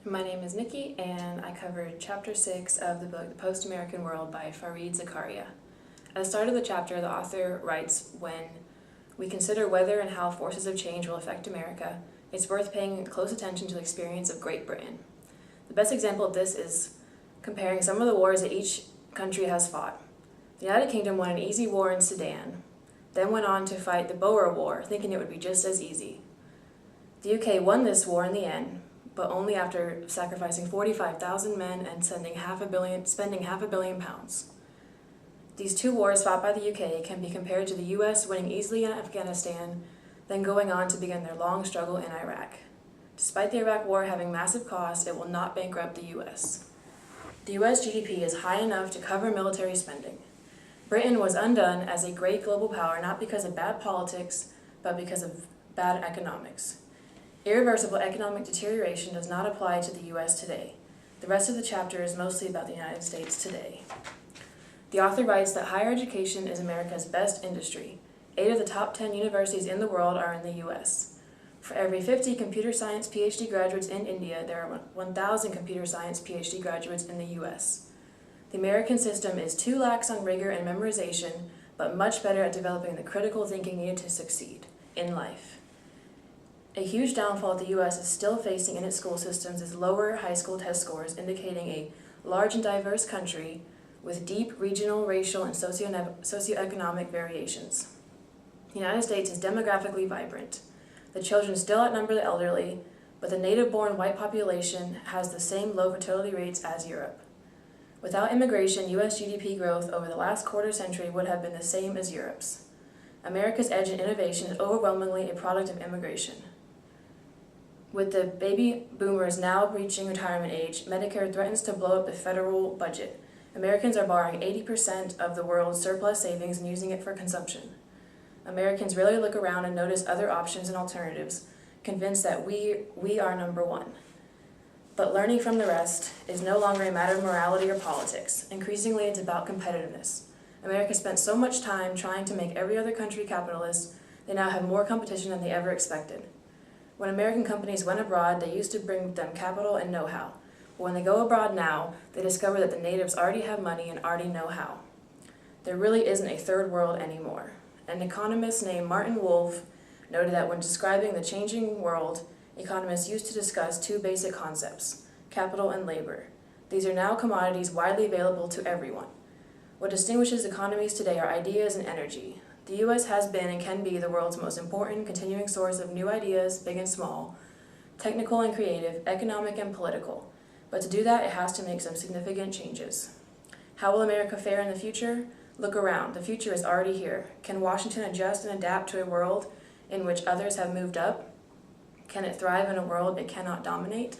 My name is Nikki, and I covered Chapter 6 of the book The Post-American World by Fareed Zakaria. At the start of the chapter, the author writes, "When we consider whether and how forces of change will affect America, it's worth paying close attention to the experience of Great Britain. The best example of this is comparing some of the wars that each country has fought. The United Kingdom won an easy war in Sudan, then went on to fight the Boer War, thinking it would be just as easy. The UK won this war in the end, but only after sacrificing 45,000 men and spending half a billion pounds. These two wars fought by the UK can be compared to the US winning easily in Afghanistan, then going on to begin their long struggle in Iraq. Despite the Iraq War having massive costs, it will not bankrupt the US. The US GDP is high enough to cover military spending. Britain was undone as a great global power not because of bad politics, but because of bad economics. Irreversible economic deterioration does not apply to the US today. The rest of the chapter is mostly about the United States today." The author writes that higher education is America's best industry. 8 of the top 10 universities in the world are in the US. For every 50 computer science PhD graduates in India, there are 1,000 computer science PhD graduates in the US. The American system is too lax on rigor and memorization, but much better at developing the critical thinking needed to succeed in life. A huge downfall the U.S. is still facing in its school systems is lower high school test scores, indicating a large and diverse country with deep regional, racial, and socioeconomic variations. The United States is demographically vibrant. The children still outnumber the elderly, but the native-born white population has the same low fertility rates as Europe. Without immigration, U.S. GDP growth over the last quarter century would have been the same as Europe's. America's edge in innovation is overwhelmingly a product of immigration. With the baby boomers now reaching retirement age, Medicare threatens to blow up the federal budget. Americans are borrowing 80% of the world's surplus savings and using it for consumption. Americans rarely look around and notice other options and alternatives, convinced that we are number one. But learning from the rest is no longer a matter of morality or politics. Increasingly, it's about competitiveness. America spent so much time trying to make every other country capitalist, they now have more competition than they ever expected. When American companies went abroad, they used to bring with them capital and know-how. But when they go abroad now, they discover that the natives already have money and already know how. There really isn't a third world anymore. An economist named Martin Wolf noted that when describing the changing world, economists used to discuss two basic concepts, capital and labor. These are now commodities widely available to everyone. What distinguishes economies today are ideas and energy. The U.S. has been and can be the world's most important continuing source of new ideas, big and small, technical and creative, economic and political. But to do that, it has to make some significant changes. How will America fare in the future? Look around. The future is already here. Can Washington adjust and adapt to a world in which others have moved up? Can it thrive in a world it cannot dominate?